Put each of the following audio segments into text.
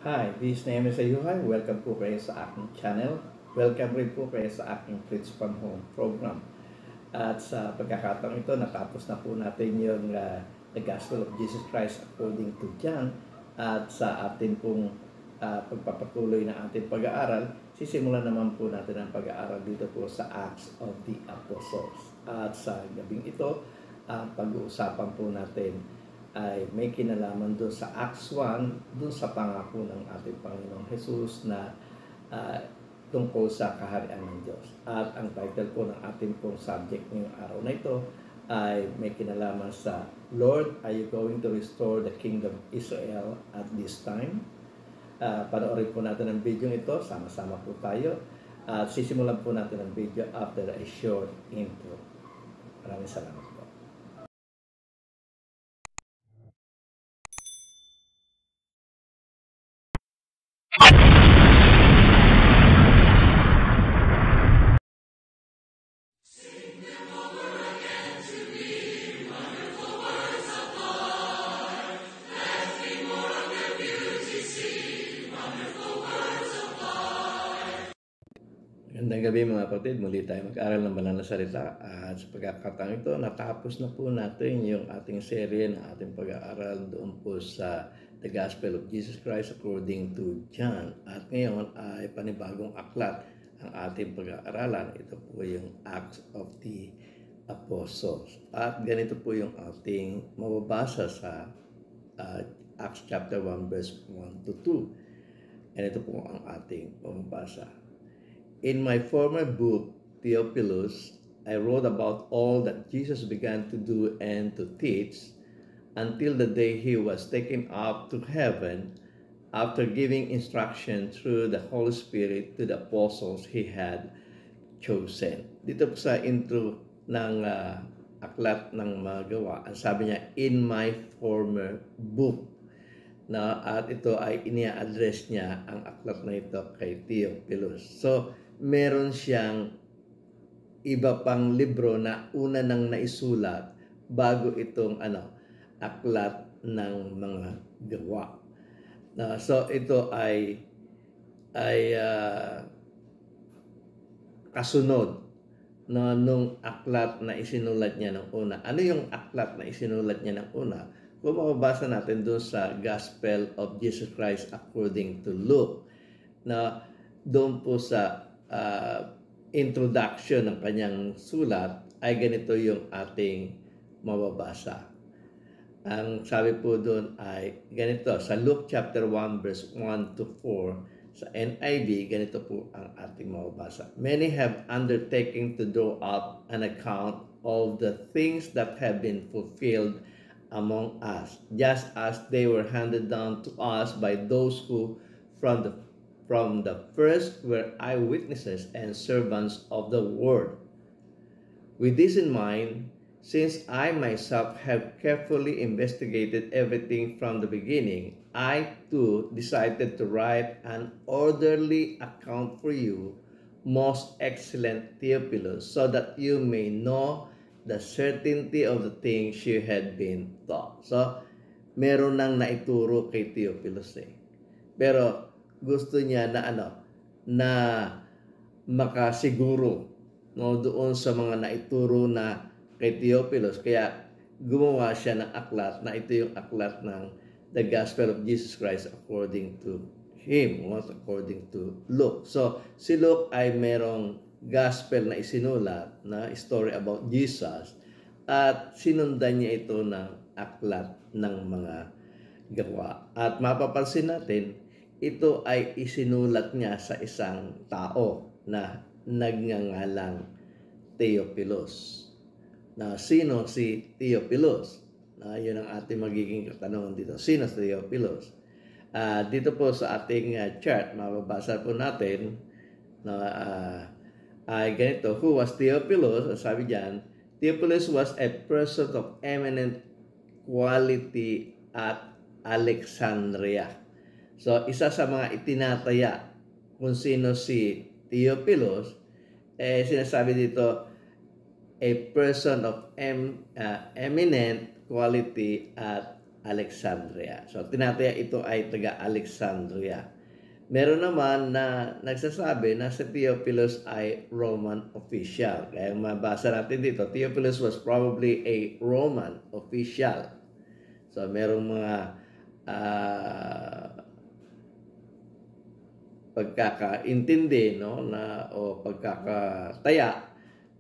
Hi, this name is Ayuhay. Welcome po kayo sa aking channel. Welcome rin po kayo sa aking Preach from Home program. At sa pagkakataong ito, natapos na po natin yung The Gospel of Jesus Christ according to John. At sa atin pong pagpapatuloy na ating pag-aaral, sisimulan naman po natin ang pag-aaral dito po sa Acts of the Apostles. At sa gabing ito, ang pag-uusapan po natin ay may kinalaman doon sa Acts 1, doon sa pangako ng ating Panginoong Jesus na tungkol sa kaharian ng Diyos. At ang title po ng ating pong subject ngayong araw na ito ay may kinalaman sa Lord, are you going to restore the kingdom of Israel at this time? Panoorin po natin ang video ito, sama-sama po tayo. At sisimulan po natin ang video after a short intro. Maraming salamat po. Magandang gabi mga kapatid, muli tayo mag-aral ng banal na salita at sa pagkakataong ito, natapos na po natin yung ating serye ng ating pag-aaral doon po sa The Gospel of Jesus Christ according to John. At ngayon ay panibagong aklat ang ating pag-aaralan. Ito po yung Acts of the Apostles. At ganito po yung ating mababasa sa Acts chapter 1 verse 1 to 2. And ito po ang ating mababasa. In my former book, Theophilus, I wrote about all that Jesus began to do and to teach until the day he was taken up to heaven after giving instruction through the Holy Spirit to the apostles he had chosen. Dito po sa intro ng aklat ng mga gawa, ang sabi niya, in my former book. At ito ay inia-address niya ang aklat na ito kay Theophilus. So, meron siyang iba pang libro na una nang naisulat bago itong aklat ng mga gawa. So ito ay kasunod nung aklat na isinulat niya ng una. Ano yung aklat na isinulat niya ng una? Kung mababasa natin doon sa Gospel of Jesus Christ according to Luke, na doon po sa introduction ng kanyang sulat ay ganito yung ating mababasa. Ang sabi po doon ay ganito, sa Luke chapter 1 verse 1 to 4, sa NIV, ganito po ang ating mababasa. Many have undertaken to draw up an account of the things that have been fulfilled among us, just as they were handed down to us by those who from the first were eyewitnesses and servants of the word. With this in mind, since I myself have carefully investigated everything from the beginning, I too decided to write an orderly account for you, most excellent Theophilus, so that you may know the certainty of the things you had been taught. So, meron nang naituro kay Theophilus Pero gusto niya na na makasiguro doon sa mga naituro na kay Theophilus, kaya gumawa siya ng aklat na ito yung aklat ng The Gospel of Jesus Christ according to him, not according to Luke. So si Luke ay merong gospel na isinulat na story about Jesus at sinundan niya ito ng aklat ng mga gawa. At mapapansin natin, ito ay isinulat niya sa isang tao na nagngangalang Theophilus. Na sino si Theophilus? Yun ang ating magiging katanungan dito. Sino si Theophilus? Dito po sa ating chart, mababasa po natin na ay ganito, who was Theophilus? Sabi diyan, Theophilus was a person of eminent quality at Alexandria. So, isa sa mga itinataya kung sino si Theophilus, sinasabi dito, a person of eminent quality at Alexandria. So tinataya ito ay taga Alexandria. Meron naman na nagsasabi na si Theophilus ay Roman official. Kaya mabasa natin dito, Theophilus was probably a Roman official. So merong mga pagkakaintindi, no, na o pagkakataya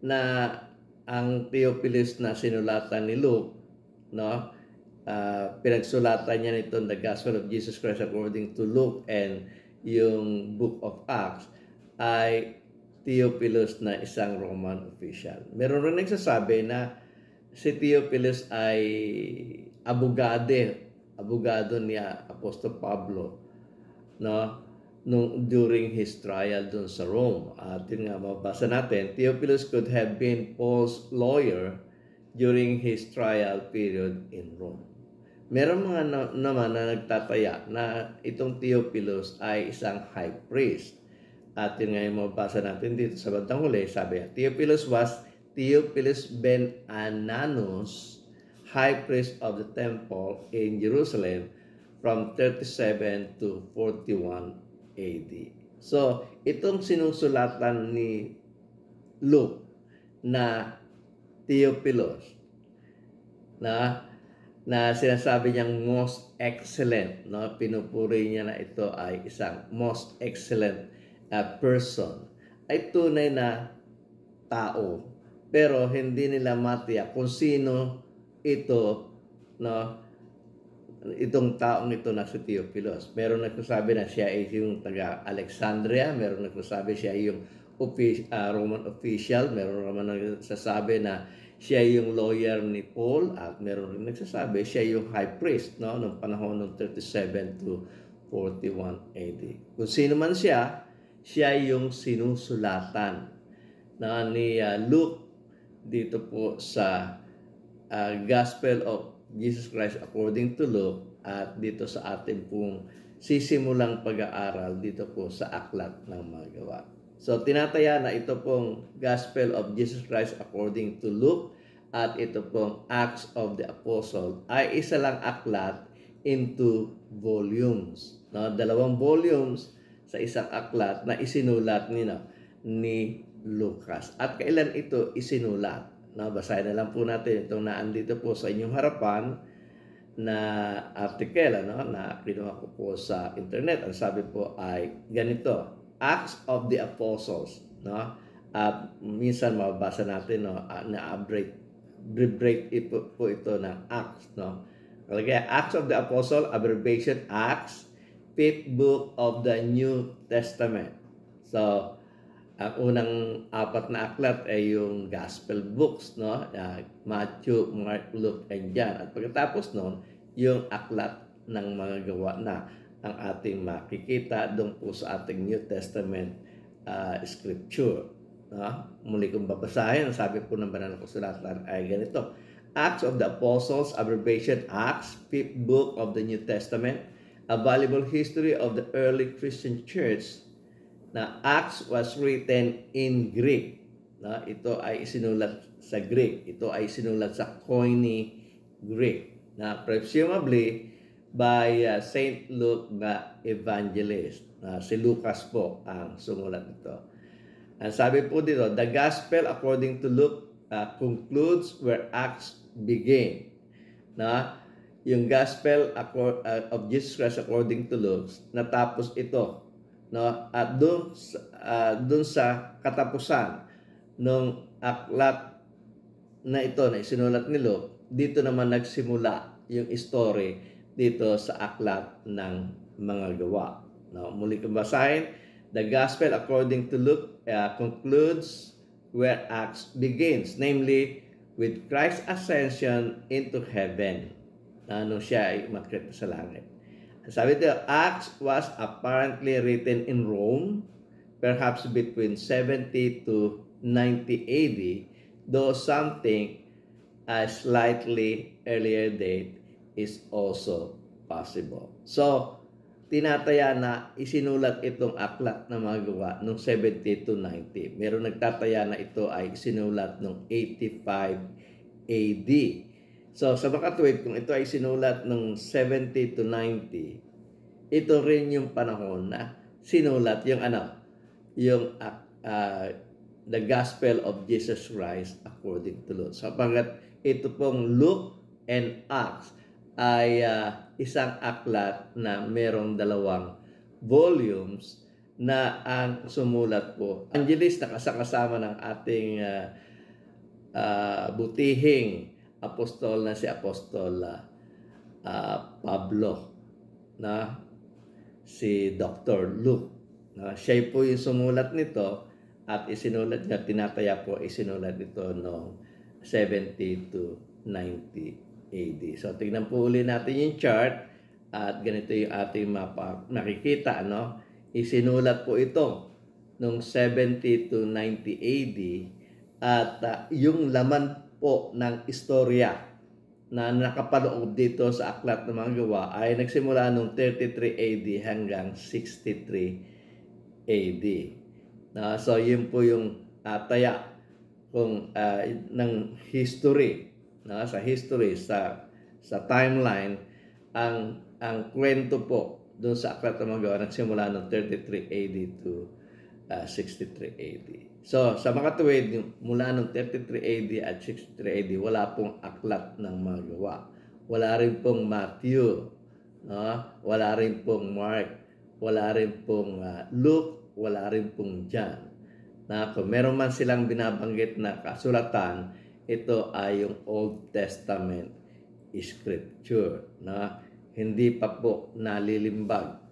na ang Theophilus na sinulatan ni Luke, no, pinagsulatan niya nitong The Gospel of Jesus Christ according to Luke and yung Book of Acts ay Theophilus na isang Roman official. Meron rin nagsasabi na si Theophilus ay abogado niya Apostol Pablo, no, during his trial dun sa Rome. At yun nga, mabasa natin, Theophilus could have been Paul's lawyer during his trial period in Rome. Meron mga naman na nagtataya na itong Theophilus ay isang high priest. At yun nga yung mabasa natin dito sa bandang huli, sabi niya, Theophilus ben Ananus, high priest of the temple in Jerusalem from 37 to 41 AD. So, itong sinusulatan ni Luke na Theophilus na sinasabi niyang most excellent, no? Pinupuri niya na ito ay isang most excellent person, ay tunay na tao. Pero hindi nila matiyak kung sino ito, no? Itong taong ito na si Theophilus. Meron nagsasabi na siya ay yung taga Alexandria, meron nagsasabi siya ay yung Roman official, meron naman nagsasabi na siya yung lawyer ni Paul, at meron rin nagsasabi siya yung high priest, no, noong panahon ng 37 to 41 AD. Kung sino man siya yung sinusulatan na ni Luke dito po sa Gospel of Jesus Christ according to Luke, at dito sa ating pong sisimulang pag-aaral dito po sa Aklat ng Mga Gawa. So tinataya na ito pong Gospel of Jesus Christ according to Luke at ito pong Acts of the Apostle ay isa lang aklat into volumes. No? 2 volumes sa isang aklat na isinulat ni Lucas. At kailan ito isinulat? No? Basahin na lang po natin itong naandito po sa inyong harapan na article, na kinuha ko po sa internet. Ang sabi po ay ganito, Acts of the Apostles, no? At minsan mababasa natin, no, na abbreviate po ito ng Acts, no? Kaya Acts of the Apostle, abbreviation Acts, 5th book of the New Testament. So, ang unang 4 na aklat ay yung Gospel books, no? Matthew, Mark, Luke, and John. At pagkatapos noon, yung aklat ng mga gawa na ang ating makikita doon po sa ating New Testament scripture. No? Muli kong babasahin, ang sabi po ng banal na kasulatan ay ganito. Acts of the Apostles, abbreviation Acts, 5th book of the New Testament, a valuable history of the early Christian church. Na Acts was written in Greek. No? Ito ay isinulat sa Greek. Ito ay isinulat sa Koine Greek. Na presumably by Saint Luke na evangelist. Si Lucas po ang sumulat nito. Ang sabi po dito, the Gospel according to Luke concludes where Acts begin. Na yung Gospel of Jesus Christ according to Luke, natapos ito, no? At doon sa katapusan ng aklat na ito na isinulat ni Luke, dito naman nagsimula yung story dito sa aklat ng mga gawa. No, muli kong basahin, the Gospel according to Luke concludes where Acts begins, namely with Christ's ascension into heaven. Nung siya ay umakyat sa langit. Sabi dito, Acts was apparently written in Rome, perhaps between 70 to 90 AD, though something a slightly earlier date is also possible. So, tinataya na isinulat itong aklat na mga gawa noong 70 to 90. Meron nagtataya na ito ay isinulat noong 85 AD. So sa makatuwid, kung ito ay sinulat ng 70 to 90, ito rin yung panahon na sinulat yung yung the Gospel of Jesus Christ according to Luke. Sapagat ito pong Luke and Acts ay isang aklat na merong 2 volumes na ang sumulat po. Evangelist na kasama ng ating butihing apostol na si Apostol Pablo, na si Dr. Luke. Siya po yung sumulat nito at isinulat niya, tinataya po isinulat ito noong 70 to 90 AD. So tingnan po uli natin yung chart at ganito yung ating makikita. Isinulat po ito noong 70 to 90 AD at yung laman po ng istorya na nakapaloob dito sa Aklat ng Mga Gawa ay nagsimula noong 33 AD hanggang 63 AD. So yun po yung taya kung ng history, sa history, sa timeline, ang kwento po doon sa Aklat ng Mga Gawa nagsimula noong 33 AD to 63 AD. So, sa makatuwid, mula noong 33 AD at 63 AD, wala pong Aklat ng Mga Gawa. Wala rin pong Matthew, wala rin pong Mark, wala rin pong Luke, wala rin pong John. Kung meron man silang binabanggit na kasulatan, ito ay yung Old Testament Scripture. Hindi pa po nalilimbag.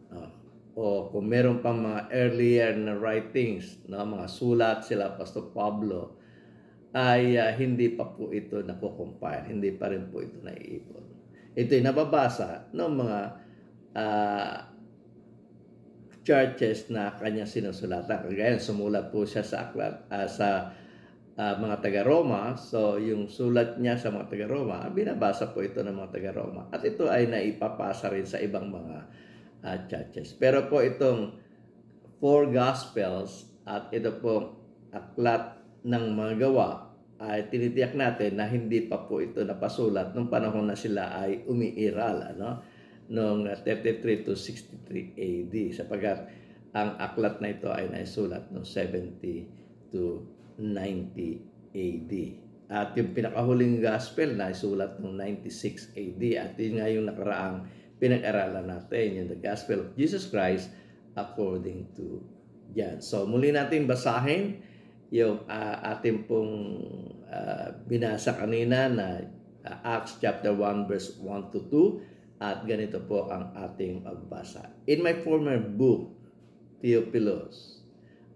O kung meron pang mga earlier na writings, mga sulat sila Pastor Pablo, ay hindi pa po ito nakukumpile, hindi pa rin po ito naiipon. Ito'y nababasa ng mga churches na kanya sinusulatan. Kagaya sumulat po siya sa aklat sa mga taga-Roma. So yung sulat niya sa mga taga-Roma, binabasa po ito ng mga taga-Roma. At ito ay naipapasa rin sa ibang mga churches. Pero po itong 4 Gospels at ito po Aklat ng Mga Gawa ay tinitiyak natin na hindi pa po ito napasulat nung panahon na sila ay umiiral, noong 33 to 63 AD, sapagkat ang aklat na ito ay naisulat noong 70 to 90 AD. At yung pinakahuling gospel na isulat noong 96 AD, at yun nga yung nakaraang pinag-aralan natin, yung the Gospel of Jesus Christ according to John. So muli natin basahin yung ating pong binasa kanina na Acts chapter 1 verse 1 to 2, at ganito po ang ating magbasa. In my former book, Theophilus,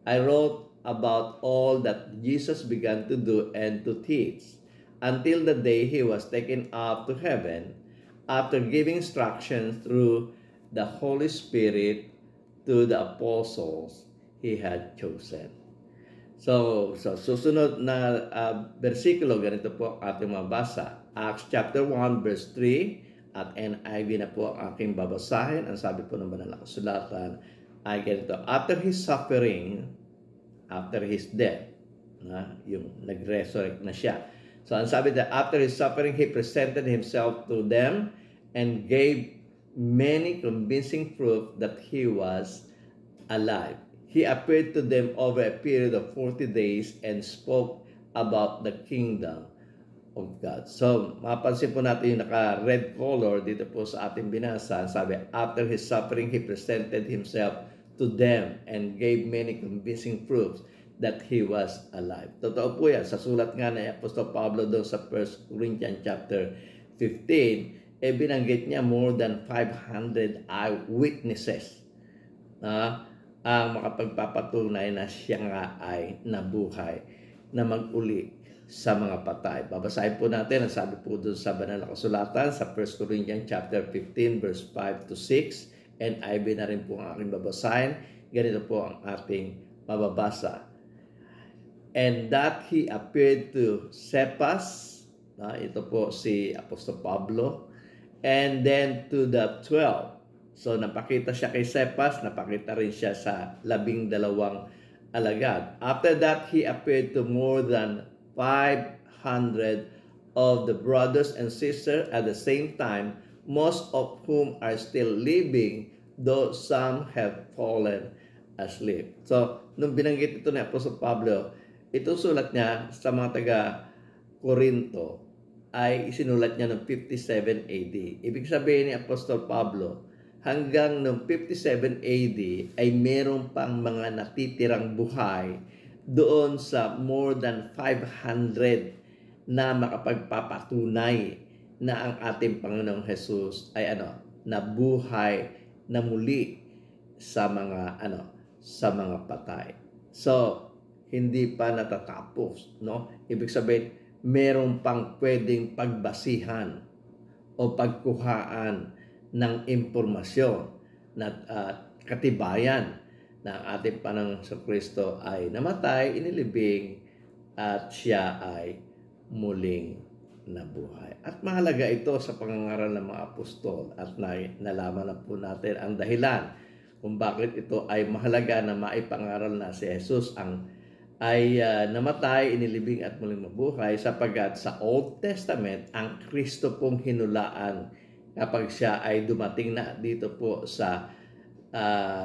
I wrote about all that Jesus began to do and to teach until the day he was taken up to heaven, after giving instructions through the Holy Spirit to the apostles he had chosen. So susunod na versikulo, ganito po ating mabasa. Acts chapter 1 verse 3, at NIV na po ang aking babasahin. Ang sabi po ng banal na kasulatan ay ganito: after his suffering, after his death, yung nag-resurrect na siya. So ang sabi na, after his suffering, he presented himself to them and gave many convincing proof that he was alive. He appeared to them over a period of 40 days and spoke about the kingdom of God. So, mapansin po natin yung naka-red color dito po sa ating binasa. Sabi, after his suffering, he presented himself to them and gave many convincing proofs that he was alive. Totoo po yan. Sa sulat nga ni Apostol Pablo doon sa 1 Corinthians chapter 15, binanggit niya more than 500 eyewitnesses ang makapagpapatunay na siya nga ay nabuhay na mag-uli sa mga patay. Babasahin po natin ang sabi po doon sa banal na kasulatan sa 1 Corinthians chapter 15 verse 5 to 6, and NIV na rin po ang aking babasahin. Ganito po ang ating mababasa. And that he appeared to Cephas, ito po si Apostol Pablo, and then to the 12. So napakita siya kay Cephas, napakita rin siya sa 12 alagad. After that, he appeared to more than 500 of the brothers and sisters at the same time, most of whom are still living, though some have fallen asleep. So, nung binanggit ito ni Apostol Pablo, ito sulat niya sa mga taga Corinto ay isinulat niya noong 57 AD. Ibig sabihin ni Apostol Pablo, hanggang noong 57 AD ay meron pang mga natitirang buhay doon sa more than 500 na makapagpapatunay na ang ating Panginoong Jesus ay nabuhay na muli sa mga patay. So, hindi pa natatapos, no? Ibig sabihin, meron pang pwedeng pagbasihan o pagkuhaan ng impormasyon na katibayan na ang ating Panginoong Kristo ay namatay, inilibing, at siya ay muling nabuhay. At mahalaga ito sa pangangaral ng mga apostol at nalaman na po natin ang dahilan kung bakit ito ay mahalaga na maipangaral na si Jesus ay namatay, inilibing at muling mabuhay, sapagkat sa Old Testament ang Kristo pong hinulaan kapag siya ay dumating na dito po sa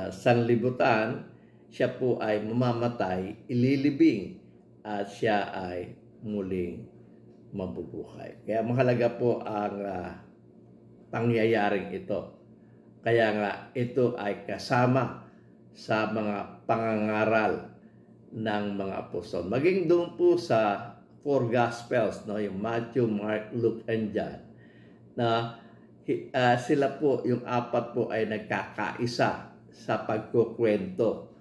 sanlibutan, siya po ay mamamatay, ililibing, at siya ay muling mabubuhay. Kaya mahalaga po ang pangyayaring ito. Kaya nga ito ay kasama sa mga pangangaral ng mga apostol. Maging doon po sa 4 Gospels, no, yung Matthew, Mark, Luke, and John, na sila po, yung 4 po ay nagkakaisa sa pagkukwento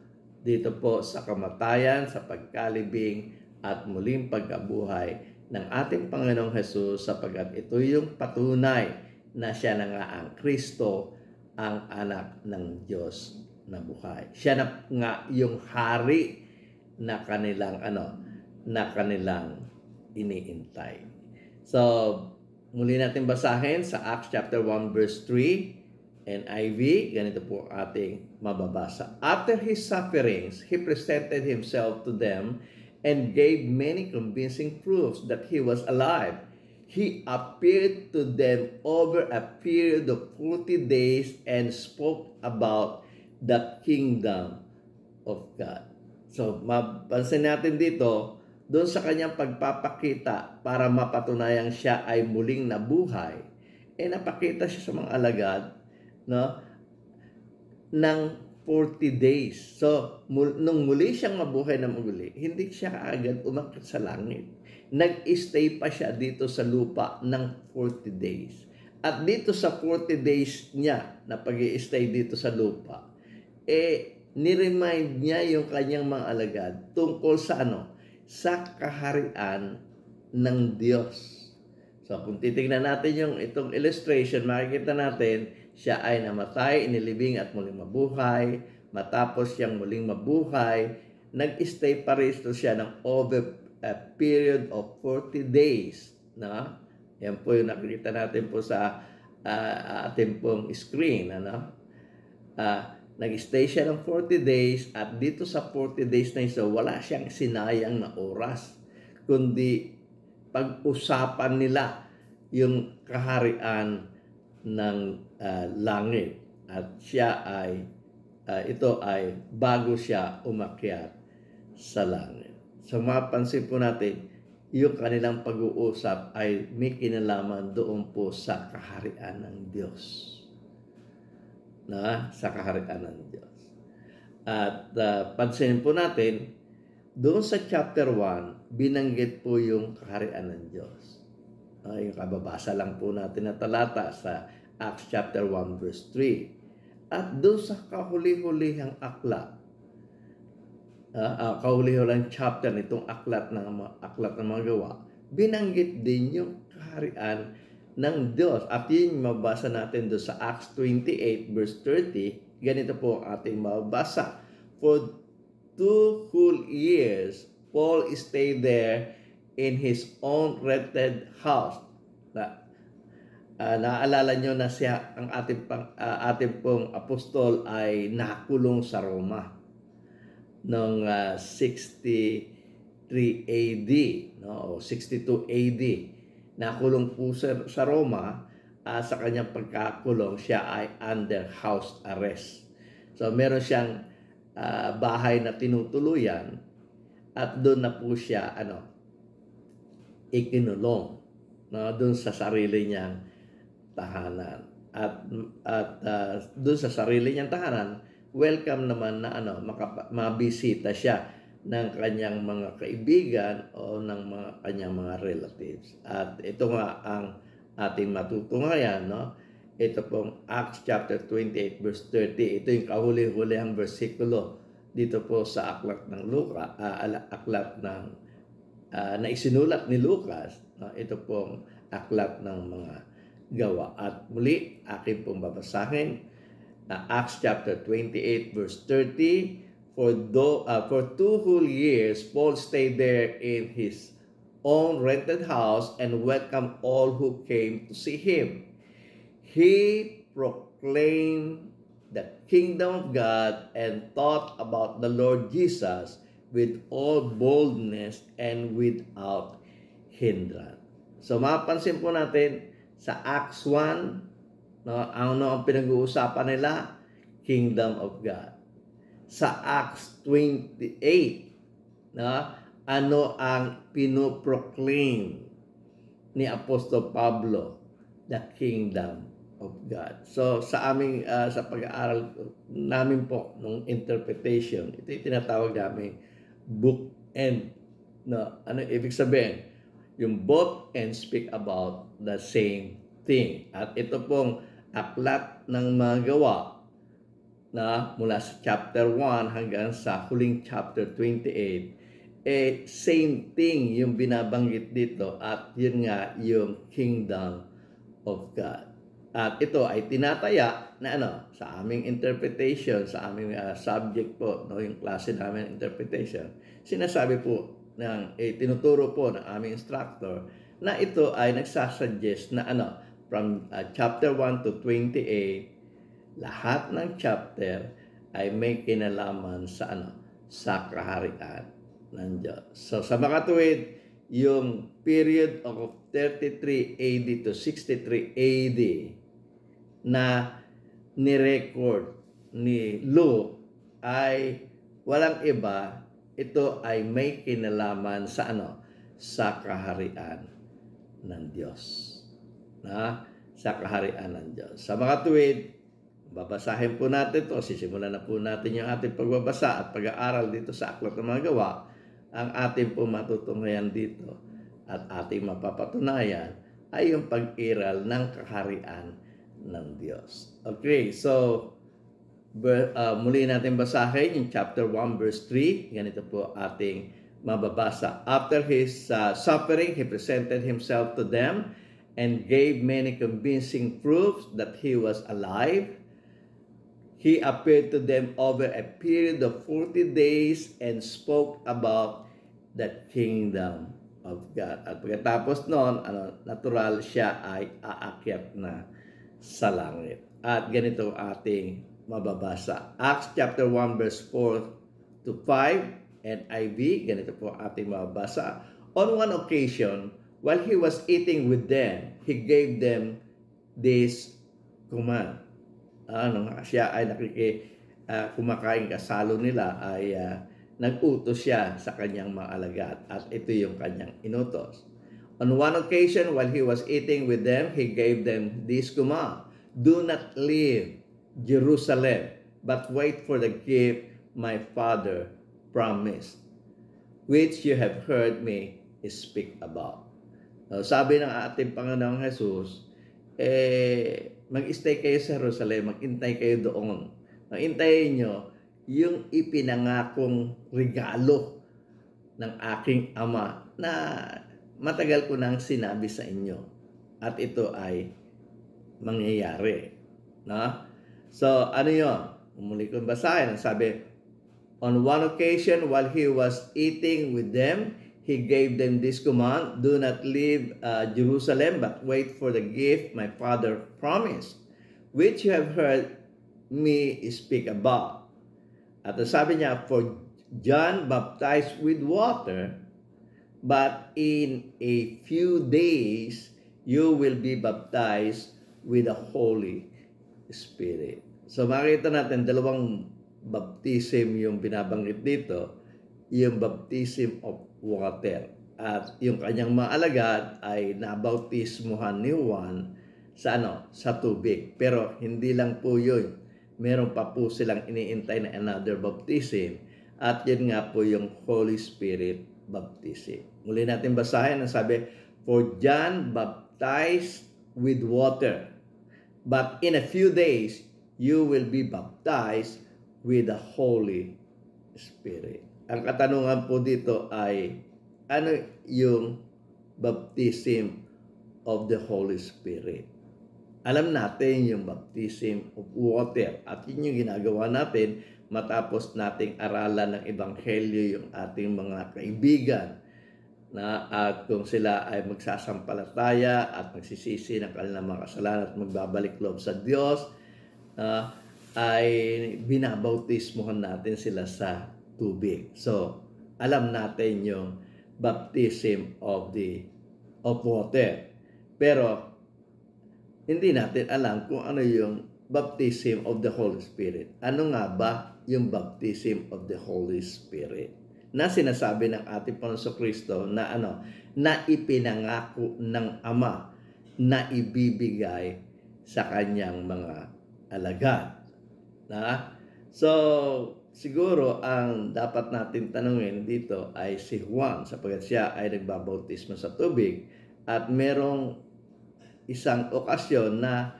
dito po sa kamatayan, sa pagkalibing, at muling pagkabuhay ng ating Panginoong Jesus, sapagkat ito yung patunay na siya na nga ang Kristo, ang anak ng Diyos na buhay. Siya na nga yung hari na kanilang iniintay. So, muli natin basahin sa Acts chapter 1 verse 3 NIV. Ganito po ating mababasa. After his sufferings, he presented himself to them and gave many convincing proofs that he was alive. He appeared to them over a period of 40 days and spoke about the kingdom of God. So, mapansin natin dito, doon sa kanyang pagpapakita para mapatunayang siya ay muling nabuhay, napakita siya sa mga alagad, no, ng 40 days. So, nung muli siyang mabuhay na muli, hindi siya agad umakyat sa langit. Nag-stay pa siya dito sa lupa ng 40 days. At dito sa 40 days niya na pag-i-stay dito sa lupa, ni-remind niya yung kanyang mga alagad tungkol sa sa kaharian ng Diyos. So, kung titignan natin itong illustration, makikita natin, siya ay namatay, inilibing at muling mabuhay. Matapos siyang muling mabuhay, nag-stay pa rin siya ng over a period of 40 days. No? Yan po yung nakikita natin po sa ating pong screen. Nag-stay siya ng 40 days at dito sa 40 days na ito, wala siyang sinayang na oras, kundi pag-usapan nila yung kaharian ng langit. At siya ito ay bago siya umakyat sa langit. So mapansin po natin, yung kanilang pag-uusap ay may kinalaman doon po sa kaharian ng Diyos. Sa kaharian ng Diyos. At pansinin po natin, doon sa chapter 1, binanggit po yung kaharian ng Diyos. Yung kababasa lang po natin na talata sa Acts chapter 1 verse 3. At doon sa kahuli-hulihang aklat, kahuli-hulihang chapter nitong aklat ng mga gawa, binanggit din yung kaharian ng Diyos. At yun mabasa natin doon sa Acts 28 verse 30. Ganito po ang ating mabasa. For 2 whole years, Paul stayed there in his own rented house. Naalala nyo na siya, ang ating pong apostol ay nakulong sa Roma noong 63 AD, no, o 62 AD. nakulong po sa Roma. Sa kanyang pagkakulong, siya ay under house arrest. So meron siyang bahay na tinutuluyan at doon na po siya ikinulong, no, doon sa sarili niyang tahanan. At doon sa sarili niyang tahanan, welcome naman na mabisita siya ng kanyang mga kaibigan o ng kanyang mga relatives. At ito nga ang ating matutunghayan, no? Ito pong Acts chapter 28 verse 30. Ito yung kahuli-hulihang bersikulo dito po sa aklat ng Luka, aklat ng na isinulat ni Lucas, no? Ito pong aklat ng mga gawa. At muli, akin pong babasahin Acts chapter 28 verse 30. For 2 whole years, Paul stayed there in his own rented house and welcomed all who came to see him. He proclaimed the kingdom of God and taught about the Lord Jesus with all boldness and without hindrance. So mapansin po natin sa Acts 1, no, ang pinag-uusapan nila? Kingdom of God. Sa Acts 28, no, ano ang pinoproclaim ni Apostol Pablo? The kingdom of God. So sa aming sa pag-aaral namin po ng interpretation, ito yung tinatawag namin book end. No, ano ibig sabihin? Yung both and speak about the same thing. At ito pong aklat ng mga gawa na mula sa chapter 1 hanggang sa huling chapter 28, same thing yung binabanggit dito, at yun nga yung kingdom of God. At ito ay tinataya na sa aming interpretation, sa aming subject po, no, yung klase namin interpretation. Sinasabi po tinuturo po ng aming instructor na ito ay nagsasuggest na from chapter 1 to 28, lahat ng chapter ay may kinalaman sa sa kaharian ng Diyos. So sa makatuwid, yung period of 33 AD to 63 AD na ni-record ni Luke ay walang iba, ito ay may kinalaman sa sa kaharian ng Diyos. Sa kaharian ng Diyos. Sa makatuwid, babasahin po natin ito. Sisimulan na po natin yung ating pagbabasa at pag-aaral dito sa aklat ng mga gawa. Ang ating po matutunghayan dito at ating mapapatunayan ay yung pag-iral ng kaharian ng Diyos. Okay, so muli natin basahin yung chapter 1 verse 3. Ganito po ating mababasa. After his suffering, he presented himself to them and gave many convincing proofs that he was alive. He appeared to them over a period of 40 days and spoke about the kingdom of God. At pagkatapos noon, natural siya ay aakyat na sa langit. At ganito ating mababasa. Acts chapter 1 verse 4 to 5 NIV, ganito po ating mababasa. On one occasion, while he was eating with them, he gave them this command. Siya ay kumakain kasalo nila, ay nag-utos siya sa kanyang mga alagad, at ito yung kanyang inutos. On one occasion, while he was eating with them, he gave them this command: do not leave Jerusalem, but wait for the gift my Father promised, which you have heard me speak about. Sabi ng ating Panginoong Jesus, mag-stay kayo sa Jerusalem, mag-intay kayo doon. Mag-intayin nyo yung ipinangakong regalo ng aking Ama na matagal ko nang sinabi sa inyo. At ito ay mangyayari. No? So, ano yun? Muli kong basahin. Sabi, on one occasion, while he was eating with them, he gave them this command: do not leave Jerusalem, but wait for the gift my Father promised, which you have heard me speak about. At sabi niya, for John baptized with water, but in a few days, you will be baptized with the Holy Spirit. So makita natin dalawang baptism yung binabanggit dito, yung baptism of water at yung kanyang mga alagad ay nabautismuhan ni Juan sa tubig. Pero hindi lang po yun. Meron pa po silang iniintay na another baptism at yun nga po yung Holy Spirit baptism. Muli natin basahin ang sabi, for John baptized with water, but in a few days you will be baptized with the Holy Spirit. Ang katanungan po dito ay, ano yung baptism of the Holy Spirit? Alam natin yung baptism of water at yun yung ginagawa natin matapos nating aralan ng Ebanghelyo yung ating mga kaibigan at kung sila ay magsasampalataya at magsisisi ng kanilang mga kasalanan at magbabalik loob sa Diyos, ay binabautismuhan natin sila sa tubig. So, alam natin yung baptism of water. Pero hindi natin alam kung ano yung baptism of the Holy Spirit. Ano nga ba yung baptism of the Holy Spirit? Na sinasabi ng ating Panginoon Kristo na na ipinangako ng Ama na ibibigay sa kanyang mga alagad. So, siguro ang dapat natin tanungin dito ay si Juan sapagkat siya ay nagbabautismo sa tubig at merong isang okasyon na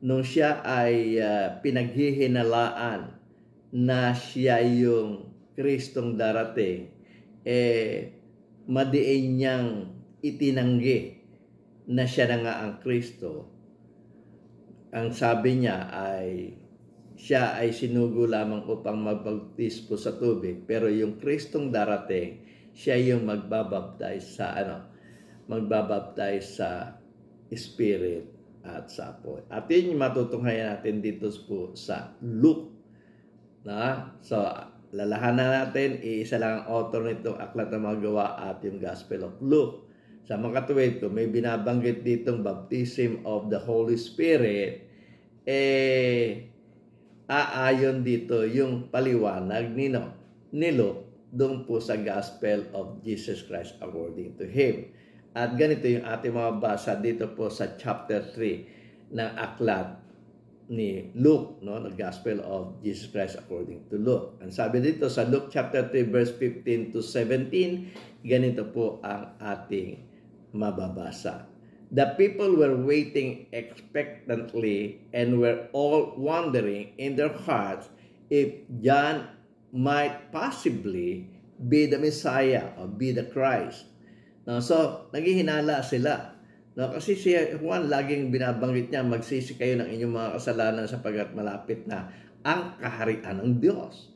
nung siya ay pinaghihinalaan na siya yung Kristong darating, madiin niyang itinanggi na siya na nga ang Kristo. Ang sabi niya ay siya ay sinugo lamang upang magbaptismo sa tubig, pero yung Kristong darating, siya yung magbabaptize sa Spirit at sa apoy. At yun yung matutunghayan natin dito po sa Luke. So, lalahanan natin, iisa lang ang author nitong Aklat ng Mga Gawa at yung Gospel of Luke. Sa mga katuwid ko, may binabanggit ditong baptism of the Holy Spirit, aayon dito yung paliwanag ni Luke doon po sa Gospel of Jesus Christ according to him. At ganito yung ating mga basa dito po sa chapter 3 ng aklat ni Luke, the Gospel of Jesus Christ according to Luke. Ang sabi dito sa Luke chapter 3 verse 15 to 17, ganito po ang ating mababasa. The people were waiting expectantly and were all wondering in their hearts if John might possibly be the Messiah or be the Christ. So, naghihinala sila. Kasi si Juan, laging binabanggit niya, magsisi kayo ng inyong mga kasalanan sapagkat malapit na ang kaharian ng Diyos.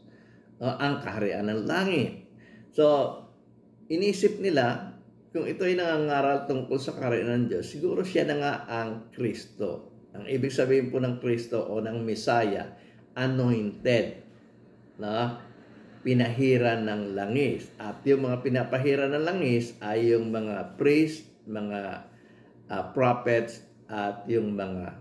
Ang kaharian ng langit. So, inisip nila, kung ito ay nangangaral tungkol sa kaharian ng Diyos, siguro siya na nga ang Kristo. Ang ibig sabihin po ng Kristo o ng Messiah, anointed. Pinahiran ng langis. At yung mga pinapahiran ng langis ay yung mga priest, mga prophets, at yung mga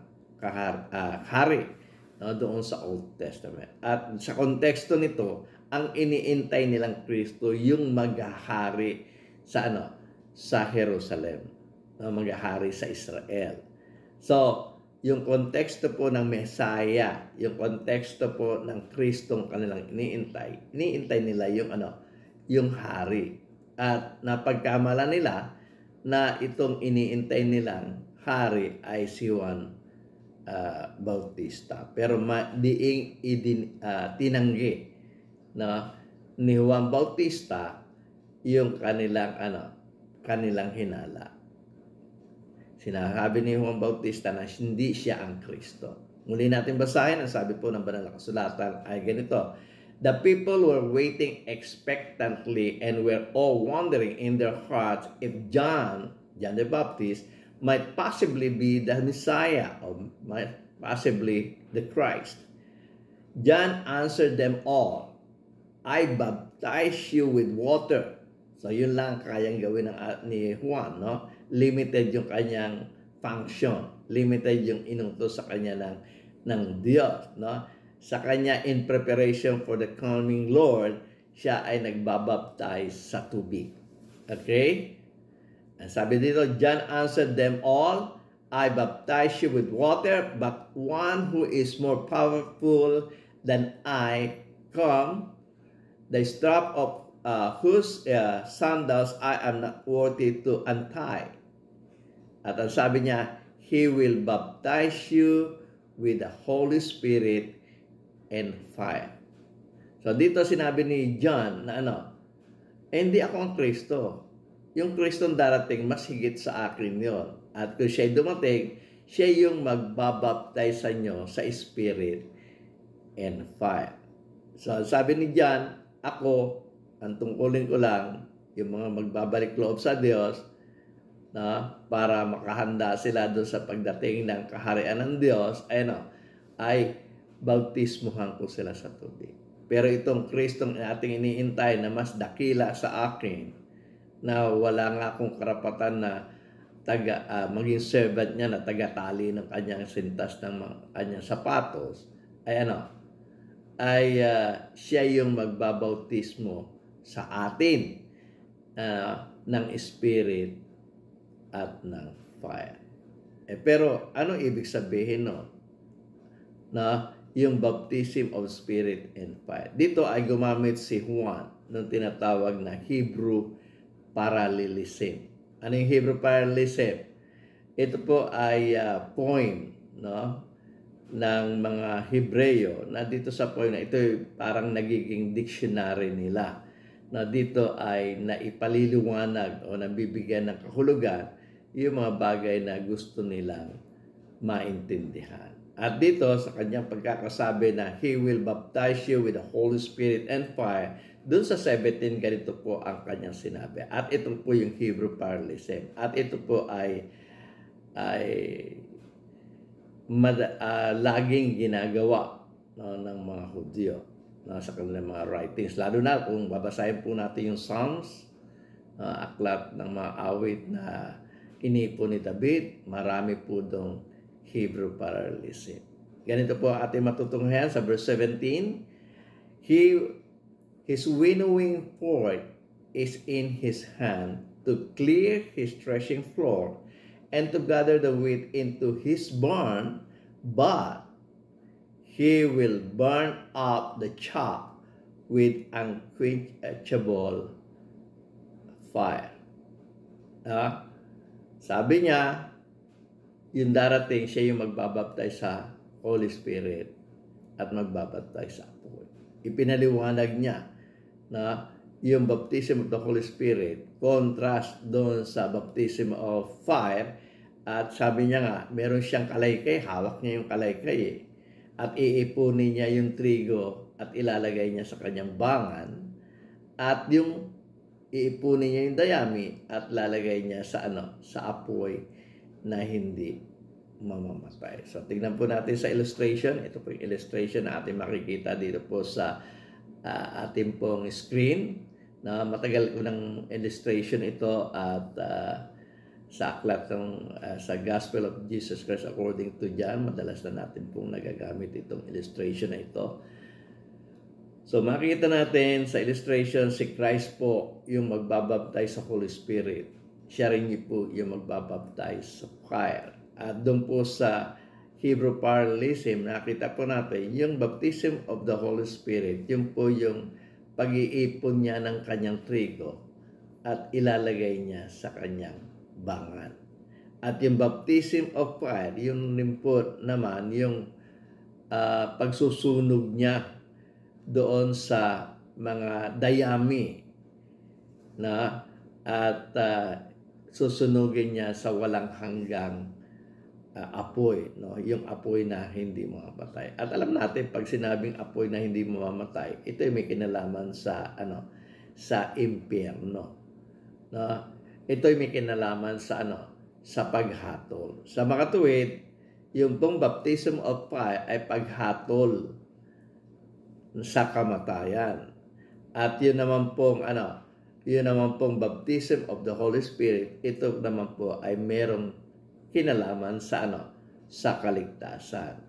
hari doon sa Old Testament. At sa konteksto nito, ang iniintay nilang Kristo yung maghahari sa Jerusalem, maghahari sa Israel. So, yung konteksto po ng Messiah, yung konteksto po ng Kristong kanilang iniintay nila yung hari. At napagkamala nila na itong iniintay nilang hari ay si Juan Bautista. Pero tinanggi ni Juan Bautista yung kanilang hinala. Sinasabi ni Juan Bautista na hindi siya ang Kristo. Muli natin basahin, ang sabi po ng banal na kasulatan ay ganito. The people were waiting expectantly and were all wondering in their hearts if John the Baptist, might possibly be the Messiah or might possibly the Christ. John answered them all, I baptize you with water, So, yun lang kayang gawin ni Juan, no? Limited yung kanyang function. Limited yung inutos sa kanya ng Diyos, no? Sa kanya, in preparation for the coming Lord, siya ay nagbabaptize sa tubig. Okay? And sabi dito, John answered them all, I baptize you with water, but one who is more powerful than I come, the strap of whose sandals I am not worthy to untie. At ang sabi niya, He will baptize you with the Holy Spirit and fire. So dito sinabi ni John na hindi ako ang Kristo. Yung Kristong darating, mas higit sa akin yon. At kung siya'y dumating, siya yung magbabaptize sa inyo sa Spirit and fire. So sabi ni John, ako, ang tungkulin ko lang, yung mga magbabalik loob sa Diyos, na para makahanda sila doon sa pagdating ng kaharian ng Diyos, ay bautismuhan ko sila sa tubig. Pero itong Kristong ating iniintay na mas dakila sa akin, na wala nga akong karapatan na maging servant niya na tagatali ng kanyang sintas ng kanyang sapatos, ay siya yung magbabautismo sa atin ng Spirit at ng fire. Pero ano ibig sabihin na yung baptism of Spirit and fire? Dito ay gumamit si Juan ng tinatawag na Hebrew parallelism. Ano yung Hebrew parallelism? Ito po ay poem ng mga Hebreyo na dito sa poem na ito parang nagiging dictionary nila, na dito ay naipaliliwanag o nabibigyan ng kahulugan yung mga bagay na gusto nilang maintindihan. At dito sa kanyang pagkakasabi na He will baptize you with the Holy Spirit and fire, doon sa 17 ganito po ang kanyang sinabi. At ito po yung Hebrew parallelism. At ito po ay laging ginagawa ng mga Hudyo sa kanilang mga writings. Lalo na kung babasahin po natin yung Psalms, aklat ng mga awit na inipon ni David, marami po dong Hebrew parallelism. Ganito po ang ating matutunghayan sa verse 17. His winnowing fork is in his hand to clear his threshing floor and to gather the wheat into his barn, but he will burn up the chaff with unquenchable fire. Sabi niya, yung darating, siya yung magbabaptize sa Holy Spirit at magbabaptize sa apoy. Ipinaliwanag niya na yung baptism of the Holy Spirit contrast doon sa baptism of fire. At sabi niya nga, meron siyang kalaykay, hawak niya yung kalaykay at iipunin niya yung trigo at ilalagay niya sa kanyang bangan, at yung iipunin niya yung dayami at lalagay niya sa apoy na hindi mamamatay. So tingnan po natin sa illustration. Ito po yung illustration na ating makikita dito po sa ating pong screen. Na matagal ko ng illustration ito at sa aklat sa Gospel of Jesus Christ according to John, madalas na natin pong nagagamit itong illustration na ito. So makikita natin sa illustration, si Christ po yung magbabaptize sa Holy Spirit. Siya rin po yung magbabaptize sa fire. At doon po sa Hebrew parallelism, nakita po natin yung baptism of the Holy Spirit, yung po yung pag-iipon niya ng kanyang trigo at ilalagay niya sa kanyang bangan. At yung baptism of fire, yun rin po naman yung pagsusunog niya doon sa mga dayami at susunugin niya sa walang hanggang apoy, yung apoy na hindi mamamatay. At alam natin, pag sinabing apoy na hindi mamamatay, ito ay may kinalaman sa sa impyerno. Ito ay may kinalaman sa sa paghatol. Sa makatuwid, yung pong baptism of fire ay paghatol sa kamatayan. At yun naman pong yun naman pong baptism of the Holy Spirit, ito naman po ay merong kinalaman sa sa kaligtasan.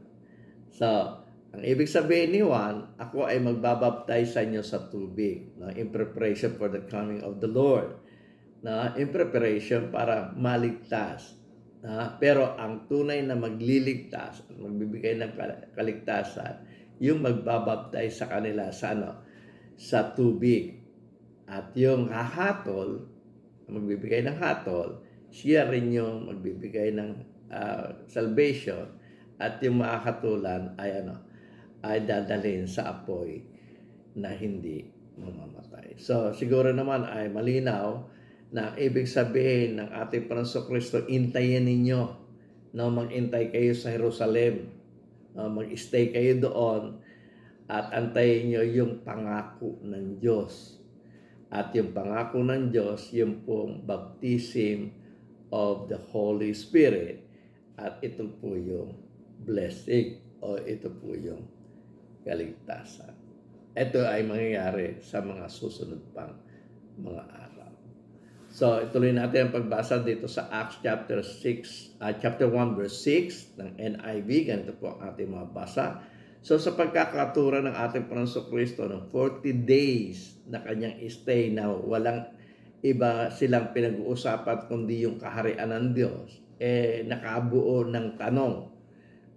So, ang ibig sabihin ni Juan, ako ay magbabaptize sa inyo sa tubig, no, in preparation for the coming of the Lord. Na in preparation para maligtas. Pero ang tunay na magliligtas, magbibigay ng kaligtasan, yung magbabaptize sa kanila sa sa tubig. At yung hahatol, magbibigay ng hatol, siya rin yung magbibigay ng salvation, at yung makakatulan ay ay dadalhin sa apoy na hindi mamamatay. So siguro naman ay malinaw na ibig sabihin ng ating Panginoong Kristo, intayin ninyo, no, mag-intay kayo sa Jerusalem, no, mag-stay kayo doon at antayin nyo yung pangako ng Diyos. At yung pangako ng Diyos, yung pong baptism of the Holy Spirit, at ito po yung blessing, o ito po yung kaligtasan. Ito ay mangyayari sa mga susunod pang mga araw. So, ituloy natin ang pagbasa dito sa Acts chapter 1 verse 6 ng NIV. Ganito po ang ating mga basa. So, sa pagkakatura ng ating Panginoong Kristo ng 40 days na kanyang stay na walang iba silang pinag-uusapan kundi yung kaharian ng Diyos, nakabuo ng tanong,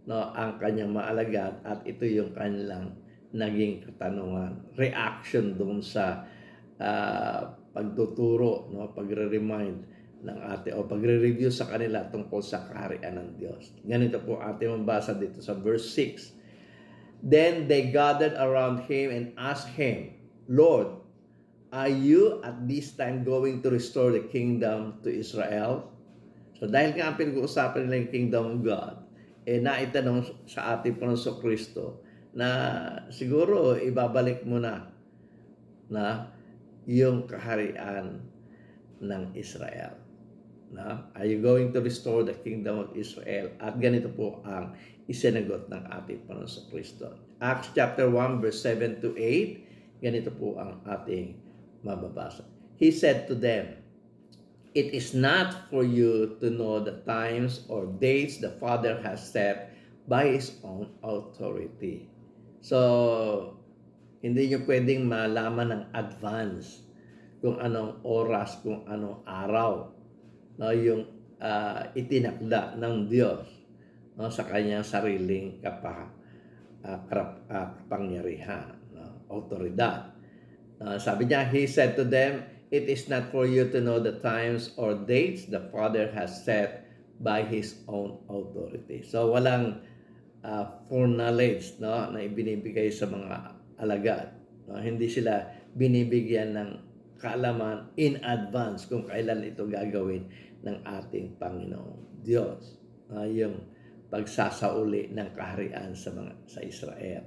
no, ang kanyang maalagad, at ito yung kanilang naging katanungan, reaction doon sa pagtuturo, no, pagre-remind ng o pagre-review sa kanila tungkol sa kaharian ng Diyos. Ganito po ating mabasa dito sa verse 6. Then they gathered around him and asked him, Lord, are you at this time going to restore the kingdom to Israel? So dahil nga ang pinag-uusapan nila yung kingdom of God, naitanong sa ating Panginoong Kristo na siguro ibabalik mo na yung kaharian ng Israel. Are you going to restore the kingdom of Israel? At ganito po ang isinagot ng ating Panginoong Kristo. Acts chapter 1 verse 7 to 8, ganito po ang ating mababasa. He said to them, It is not for you to know the times or dates the Father has set by His own authority. So, hindi nyo pwedeng malaman ng advance kung anong oras, kung anong araw, no, yung itinakda ng Diyos, no, sa kanyang sariling kapangyarihan, no, autoridad. Sabi niya, He said to them, It is not for you to know the times or dates the Father has set by His own authority. So walang foreknowledge, no, na ibinibigay sa mga alagad. No? Hindi sila binibigyan ng kaalaman in advance kung kailan ito gagawin ng ating Panginoong Diyos. Yung pagsasauli ng kaharian sa Israel.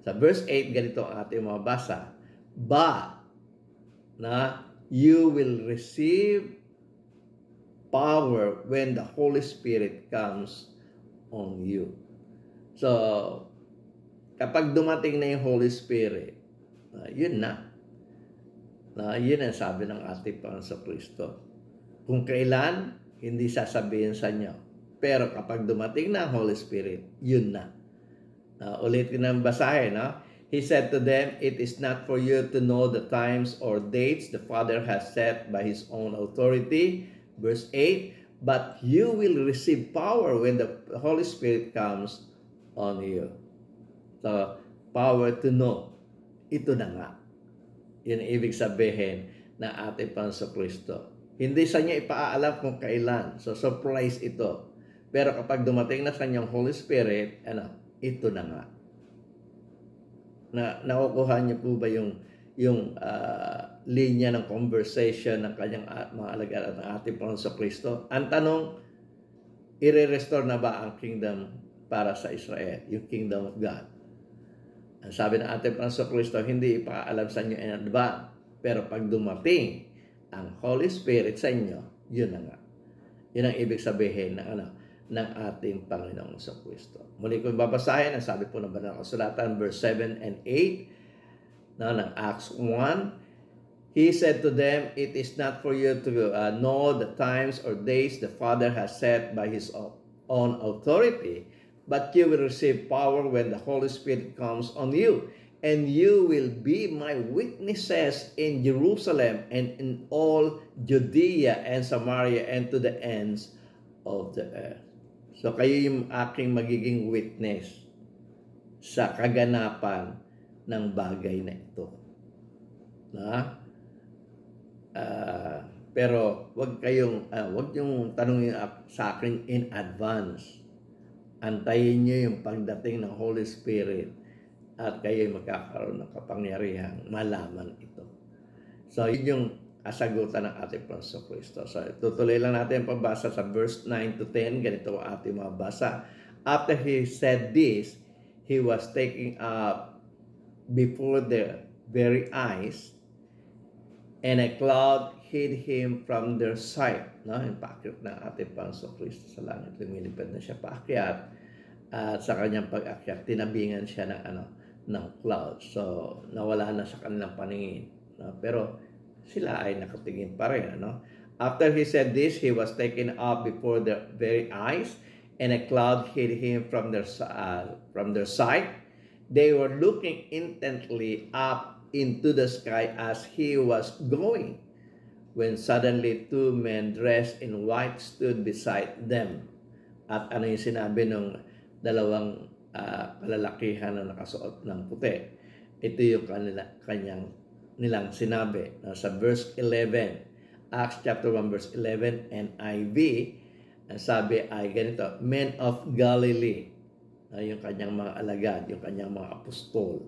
Sa verse 8, ganito ang ating mabasa. But you will receive power when the Holy Spirit comes on you. So, kapag dumating na yung Holy Spirit, yun na. Yun ang sabi ng ating Panginoong Kristo. Kung kailan, hindi sasabihin sa inyo. Pero kapag dumating na ang Holy Spirit, yun na. Ulitin ang basahin. He said to them, It is not for you to know the times or dates the Father has set by His own authority. Verse 8, but you will receive power when the Holy Spirit comes on you. So, power to know. Ito na nga. Yun ang ibig sabihin na ating Panginoong Kristo. Hindi sa niya ipaalam kung kailan. So, surprise ito. Pero kapag dumating na sa kanyang Holy Spirit, ito na nga. Nakukuha niyo po ba yung linya ng conversation ng kanyang mga alagad at ng ating Panginoong Kristo? Ang tanong, i-restore na ba ang kingdom para sa Israel? Yung kingdom of God. Ang sabi ng ating Panginoong Kristo, hindi ipaalam sa inyo in advance. Pero pag dumating ang Holy Spirit sa inyo, yun na nga. Yun ang ibig sabihin ng ating Panginoong Kristo. Muli kong babasahin, ang sabi po ng Banal na Kasulatan, verse 7 and 8 ng Acts 1. He said to them, "It is not for you to know the times or days the Father has set by his own authority, but you will receive power when the Holy Spirit comes on you, and you will be my witnesses in Jerusalem and in all Judea and Samaria and to the ends of the earth." So kayo yung aking magiging witness sa kaganapan ng bagay na ito. Pero wag yung tanungin sa akin in advance. Antayin niyo yung pagdating ng Holy Spirit at kayo magkakaroon ng kapangyarihan malaman ito. So yun yung kasagutan ng ating Panginoong Kristo. So tutuloy lang natin ang pagbasa sa verse 9 to 10. Ganito ang ating mabasa. After he said this, he was taken up before their very eyes, and a cloud hid him from their sight. Yung paakyat ng ating Panginoong Kristo sa langit. Lumilipad na siya paakyat. At sa kanyang pag-akyat, tinabingan siya ng cloud. So, nawala na sa kanilang paningin. Pero sila ay nakatingin pa rin. After he said this, he was taken up before their very eyes, and a cloud hid him from their sight. They were looking intently up into the sky as he was going, when suddenly two men dressed in white stood beside them. At ano yung sinabi ng dalawang kalalakihan na nakasuot ng puti? Ito yung nilang sinabi. Sa verse 11, Acts chapter 1 verse 11 NIV, ang sabi ay ganito, "Men of Galilee," yung kanyang mga alagad, yung kanyang mga apostol,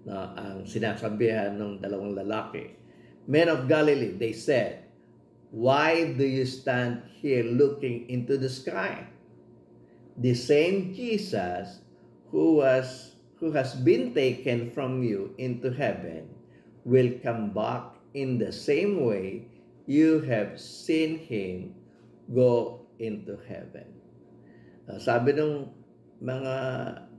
na ang sinasabihan ng dalawang lalaki. "Men of Galilee," they said, "why do you stand here looking into the sky? The same Jesus who has been taken from you into heaven will come back in the same way you have seen him go into heaven." Sabi ng mga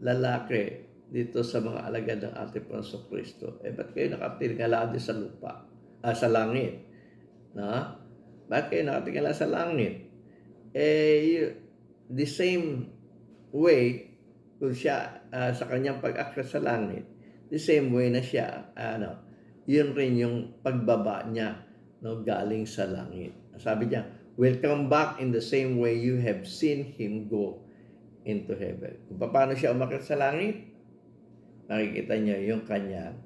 lalaki dito sa mga alagad ng ating Panginoong Kristo, ba't kayo nakatingala sa lupa, sa langit? Ba't kayo nakatingala sa langit? The same way kung siya sa kanyang pag-akyat sa langit, the same way na siya, yun rin yung pagbaba niya galing sa langit. Sabi niya, "will come back in the same way you have seen him go into heaven." Kung paano siya umakyat sa langit, nakikita niyo yung kanyang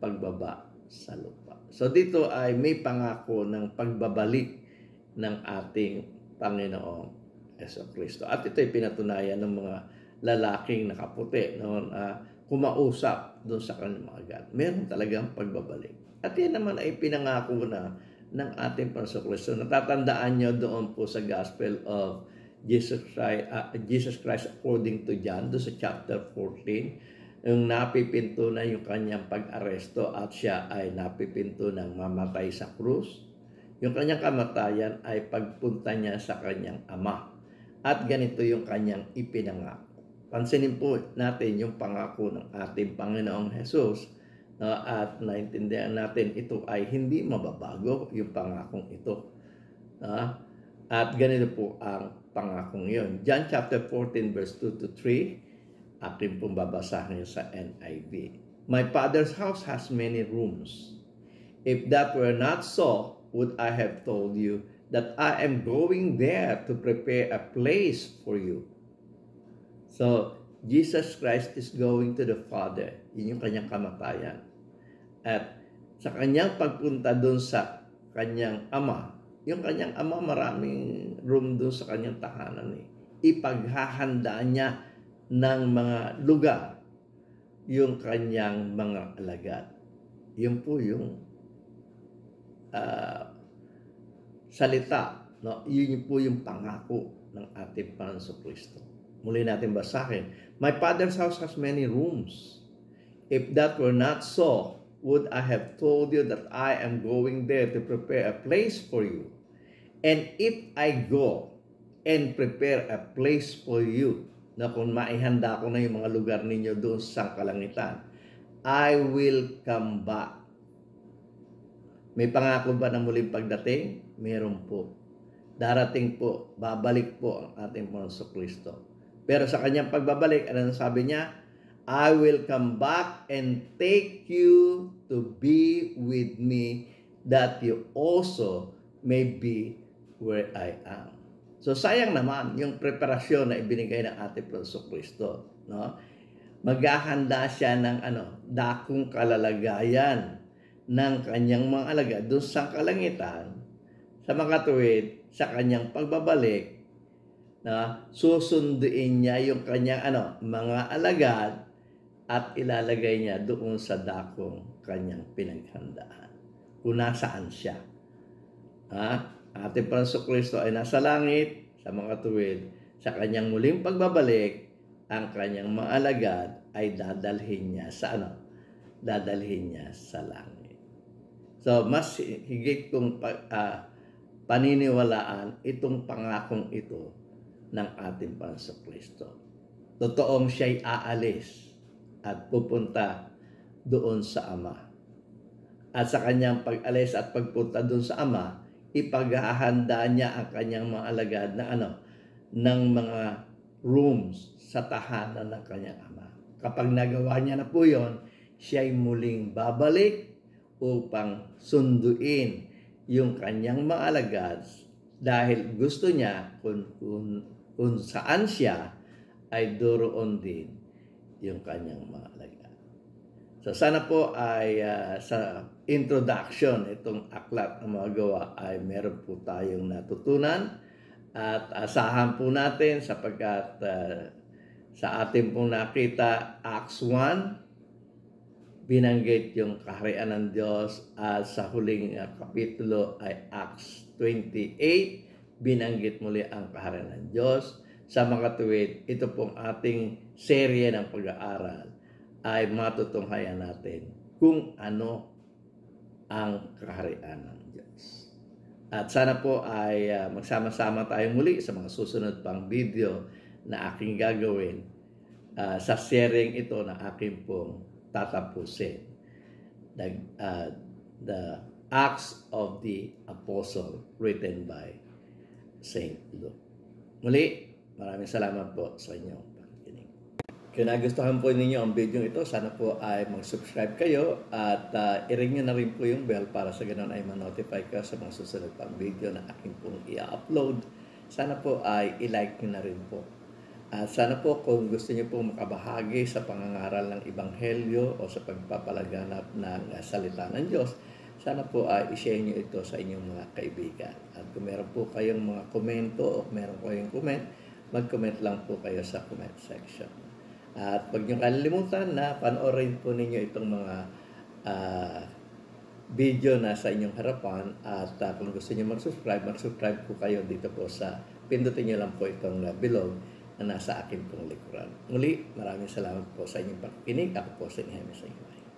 pagbaba sa lupa. So dito ay may pangako ng pagbabalik ng ating Panginoong Jesucristo. At ito ay pinatunayan ng mga lalaking nakaputi kumausap doon sa kanilang mga agad. Meron talagang pagbabalik. At yan naman ay pinangako na ng ating Panginoong Kristo. Natatandaan niyo doon po sa Gospel of Jesus Christ according to John, doon sa chapter 14, yung napipinto na yung kanyang pag-aresto at siya ay napipinto ng mamatay sa krus. Yung kanyang kamatayan ay pagpunta niya sa kanyang ama. At ganito yung kanyang ipinangako. Pansinin po natin yung pangako ng ating Panginoong Jesus, at naintindihan natin ito ay hindi mababago yung pangakong ito. At ganito po ang pangakong yun. John chapter 14 verse 2 to 3, akin pong babasahin sa NIV. "My Father's house has many rooms. If that were not so, would I have told you that I am going there to prepare a place for you?" So, Jesus Christ is going to the Father. Yun yung kanyang kamatayan. At sa kanyang pagpunta doon sa kanyang ama, yung kanyang ama maraming room doon sa kanyang tahanan. Ipaghahandaan niya ng mga lugar yung kanyang mga alagad. Yun po yung salita. Yun po yung pangako ng ating Panginoong Kristo. Muli natin basahin. "My Father's house has many rooms. If that were not so, would I have told you that I am going there to prepare a place for you? And if I go and prepare a place for you," na kung maihanda ko na yung mga lugar ninyo doon sa kalangitan, "I will come back May pangako ba na muling pagdating? Meron po. Darating po, babalik po ang ating Panginoon Kristo. Pero sa kanyang pagbabalik, ano sabi niya? I will come back and take you to be with me, that you also may be where I am. So sayang naman yung preparasyon na ibinigay ng ating Panginoon Kristo, no? Maghahanda siya ng dakong kalalagayan ng kanyang mga alagad doon sa kalangitan, sa mga tuwid, sa kanyang pagbabalik, na susunduin niya yung kanyang mga alagad at ilalagay niya doon sa dakong kanyang pinaghandaan kung nasaan siya. Ating Panginoon Kristo ay nasa langit, sa mga tuwid, sa kanyang muling pagbabalik, ang kanyang mga alagad ay dadalhin niya sa dadalhin niya sa langit. So mas higit kong paniniwalaan itong pangakong ito ng ating Panginoon Kristo. Totoong siya'y aalis at pupunta doon sa Ama. At sa kanyang pag-alis at pagpunta doon sa Ama, ipaghahanda niya ang kanyang mga alagad ng mga rooms sa tahanan ng kanyang Ama. Kapag nagawa niya na po yun, siya'y muling babalik upang sunduin yung kanyang mga alagad dahil gusto niya kung saan siya ay doroon din yung kanyang mga alagad. So sana po ay sa introduction itong aklat ng mga gawa ay meron po tayong natutunan at asahan po natin sapagkat sa ating pong nakita Acts 1, binanggit yung kaharian ng Diyos, at sa huling kapitulo ay Acts 28, binanggit muli ang kaharian ng Diyos. Sa mga tuwid, ito pong ating serye ng pag-aaral ay matutunghayan natin kung ano ang kaharian ng Diyos. At sana po ay magsama-sama tayong muli sa mga susunod pang video na aking gagawin sa sharing ito na aking pong tatapusin. The Acts of the Apostle written by Saint Luke. Muli, maraming salamat po sa inyong pakikinig. Kung nagustuhan po ninyo ang video ito, sana po ay mag-subscribe kayo at i-ring nyo na rin po yung bell para sa ganun ay ma-notify ka sa mga susunod pang video na aking pong i-upload. Sana po ay i-like nyo na rin po. At sana po kung gusto niyo po makabahagi sa pangangaral ng Ebanghelyo o sa pagpapalaganap ng salita ng Diyos, sana po ay i-share niyo ito sa inyong mga kaibigan. At kung meron po kayong mga komento o meron kayong comment, mag-comment lang po kayo sa comment section. At huwag niyo kalilimutan na panoorin po ninyo itong mga video na sa inyong harapan. At kung gusto niyo mag-subscribe po kayo dito po sa, pindutin niyo lang po itong below na nasa akin pong likuran. Muli, maraming salamat po sa inyong pakikinig. Ako po si Nehemia Sayumay.